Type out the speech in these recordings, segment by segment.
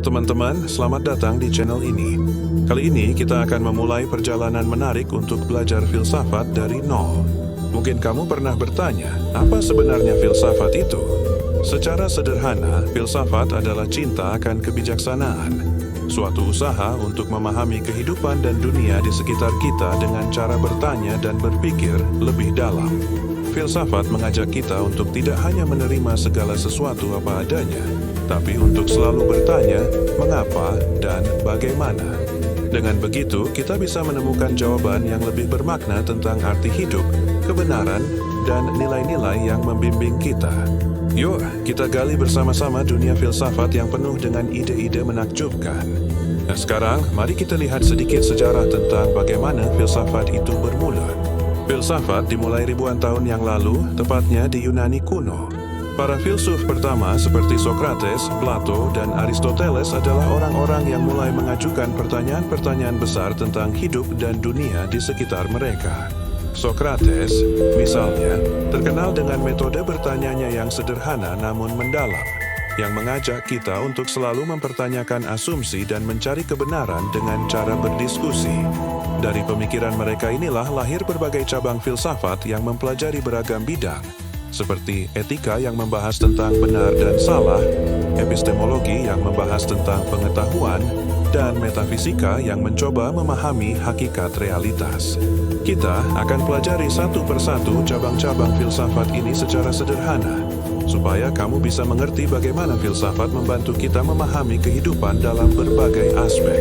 teman-teman, selamat datang di channel ini. Kali ini kita akan memulai perjalanan menarik untuk belajar filsafat dari nol. Mungkin kamu pernah bertanya, apa sebenarnya filsafat itu? Secara sederhana, filsafat adalah cinta akan kebijaksanaan. Suatu usaha untuk memahami kehidupan dan dunia di sekitar kita dengan cara bertanya dan berpikir lebih dalam. Filsafat mengajak kita untuk tidak hanya menerima segala sesuatu apa adanya, tapi untuk selalu bertanya, mengapa dan bagaimana. Dengan begitu, kita bisa menemukan jawaban yang lebih bermakna tentang arti hidup, kebenaran, dan nilai-nilai yang membimbing kita. Yuk, kita gali bersama-sama dunia filsafat yang penuh dengan ide-ide menakjubkan. Nah, sekarang, mari kita lihat sedikit sejarah tentang bagaimana filsafat itu bermula. Filsafat dimulai ribuan tahun yang lalu, tepatnya di Yunani kuno. Para filsuf pertama seperti Socrates, Plato, dan Aristoteles adalah orang-orang yang mulai mengajukan pertanyaan-pertanyaan besar tentang hidup dan dunia di sekitar mereka. Socrates, misalnya, terkenal dengan metode bertanyanya yang sederhana namun mendalam, yang mengajak kita untuk selalu mempertanyakan asumsi dan mencari kebenaran dengan cara berdiskusi. Dari pemikiran mereka inilah lahir berbagai cabang filsafat yang mempelajari beragam bidang, seperti etika yang membahas tentang benar dan salah, epistemologi yang membahas tentang pengetahuan, dan metafisika yang mencoba memahami hakikat realitas. Kita akan pelajari satu persatu cabang-cabang filsafat ini secara sederhana, supaya kamu bisa mengerti bagaimana filsafat membantu kita memahami kehidupan dalam berbagai aspek.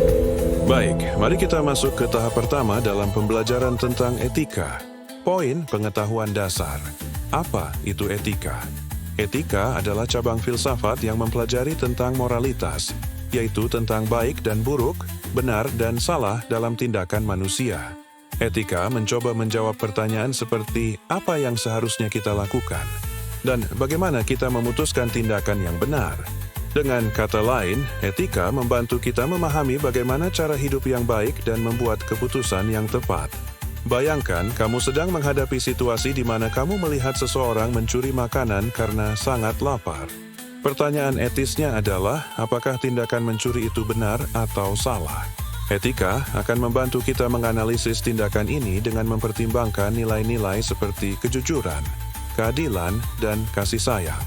Baik, mari kita masuk ke tahap pertama dalam pembelajaran tentang etika. Poin pengetahuan dasar. Apa itu etika? Etika adalah cabang filsafat yang mempelajari tentang moralitas, yaitu tentang baik dan buruk, benar dan salah dalam tindakan manusia. Etika mencoba menjawab pertanyaan seperti apa yang seharusnya kita lakukan, dan bagaimana kita memutuskan tindakan yang benar. Dengan kata lain, etika membantu kita memahami bagaimana cara hidup yang baik dan membuat keputusan yang tepat. Bayangkan kamu sedang menghadapi situasi di mana kamu melihat seseorang mencuri makanan karena sangat lapar. Pertanyaan etisnya adalah, apakah tindakan mencuri itu benar atau salah? Etika akan membantu kita menganalisis tindakan ini dengan mempertimbangkan nilai-nilai seperti kejujuran, keadilan, dan kasih sayang.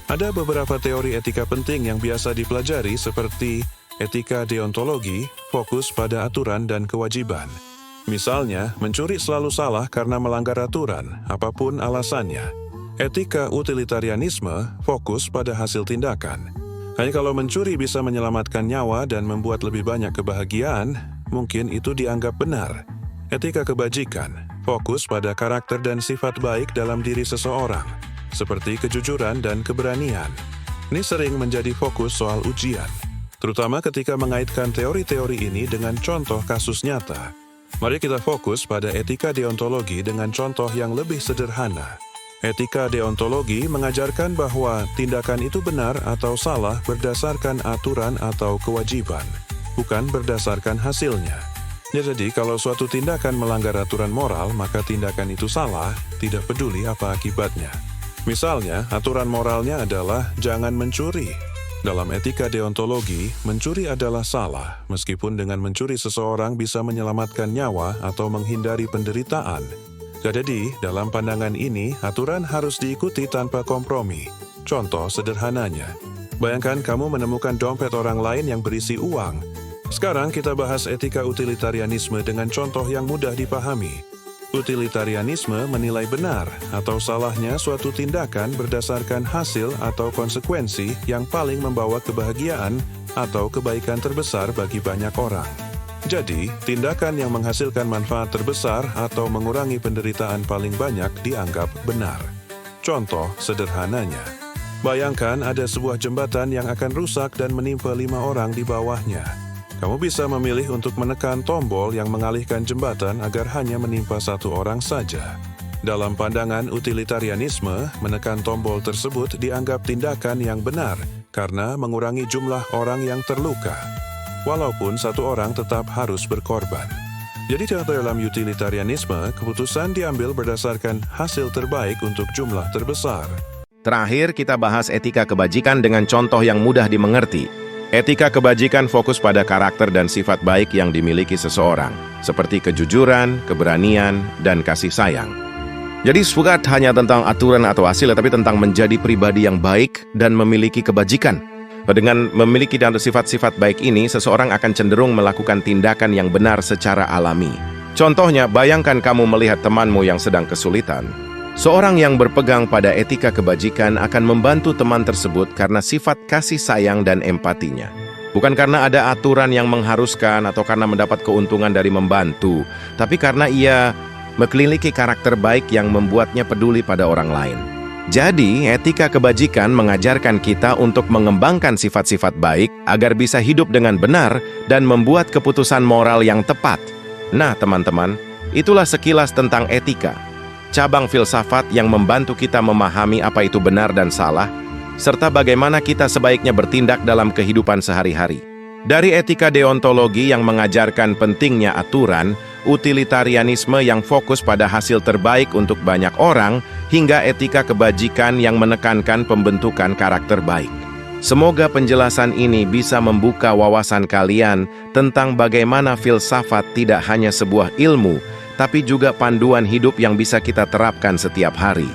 Ada beberapa teori etika penting yang biasa dipelajari seperti etika deontologi, fokus pada aturan dan kewajiban. Misalnya, mencuri selalu salah karena melanggar aturan, apapun alasannya. Etika utilitarianisme, fokus pada hasil tindakan. Hanya kalau mencuri bisa menyelamatkan nyawa dan membuat lebih banyak kebahagiaan, mungkin itu dianggap benar. Etika kebajikan, fokus pada karakter dan sifat baik dalam diri seseorang, seperti kejujuran dan keberanian. Ini sering menjadi fokus soal ujian, terutama ketika mengaitkan teori-teori ini dengan contoh kasus nyata. Mari kita fokus pada etika deontologi dengan contoh yang lebih sederhana. Etika deontologi mengajarkan bahwa tindakan itu benar atau salah berdasarkan aturan atau kewajiban, bukan berdasarkan hasilnya. Jadi, kalau suatu tindakan melanggar aturan moral, maka tindakan itu salah, tidak peduli apa akibatnya. Misalnya, aturan moralnya adalah jangan mencuri. Dalam etika deontologi, mencuri adalah salah, meskipun dengan mencuri seseorang bisa menyelamatkan nyawa atau menghindari penderitaan. Jadi, dalam pandangan ini, aturan harus diikuti tanpa kompromi. Contoh sederhananya, bayangkan kamu menemukan dompet orang lain yang berisi uang. Sekarang kita bahas etika utilitarianisme dengan contoh yang mudah dipahami. Utilitarianisme menilai benar atau salahnya suatu tindakan berdasarkan hasil atau konsekuensi yang paling membawa kebahagiaan atau kebaikan terbesar bagi banyak orang. Jadi, tindakan yang menghasilkan manfaat terbesar atau mengurangi penderitaan paling banyak dianggap benar. Contoh sederhananya, bayangkan ada sebuah jembatan yang akan rusak dan menimpa 5 orang di bawahnya. Kamu bisa memilih untuk menekan tombol yang mengalihkan jembatan agar hanya menimpa 1 orang saja. Dalam pandangan utilitarianisme, menekan tombol tersebut dianggap tindakan yang benar karena mengurangi jumlah orang yang terluka, walaupun 1 orang tetap harus berkorban. Jadi dalam utilitarianisme, keputusan diambil berdasarkan hasil terbaik untuk jumlah terbesar. Terakhir, kita bahas etika kebajikan dengan contoh yang mudah dimengerti. Etika kebajikan fokus pada karakter dan sifat baik yang dimiliki seseorang, seperti kejujuran, keberanian, dan kasih sayang. Jadi surat hanya tentang aturan atau hasil, tapi tentang menjadi pribadi yang baik dan memiliki kebajikan. Dengan memiliki dan sifat-sifat baik ini, seseorang akan cenderung melakukan tindakan yang benar secara alami. Contohnya, bayangkan kamu melihat temanmu yang sedang kesulitan. Seorang yang berpegang pada etika kebajikan akan membantu teman tersebut karena sifat kasih sayang dan empatinya. Bukan karena ada aturan yang mengharuskan atau karena mendapat keuntungan dari membantu, tapi karena ia memiliki karakter baik yang membuatnya peduli pada orang lain. Jadi, etika kebajikan mengajarkan kita untuk mengembangkan sifat-sifat baik agar bisa hidup dengan benar dan membuat keputusan moral yang tepat. Nah, teman-teman, itulah sekilas tentang etika. Cabang filsafat yang membantu kita memahami apa itu benar dan salah, serta bagaimana kita sebaiknya bertindak dalam kehidupan sehari-hari. Dari etika deontologi yang mengajarkan pentingnya aturan, utilitarianisme yang fokus pada hasil terbaik untuk banyak orang, hingga etika kebajikan yang menekankan pembentukan karakter baik. Semoga penjelasan ini bisa membuka wawasan kalian tentang bagaimana filsafat tidak hanya sebuah ilmu, tapi juga panduan hidup yang bisa kita terapkan setiap hari.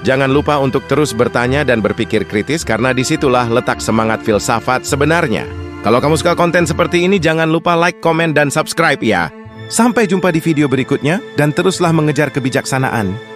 Jangan lupa untuk terus bertanya dan berpikir kritis karena disitulah letak semangat filsafat sebenarnya. Kalau kamu suka konten seperti ini, jangan lupa like, komen, dan subscribe ya. Sampai jumpa di video berikutnya dan teruslah mengejar kebijaksanaan.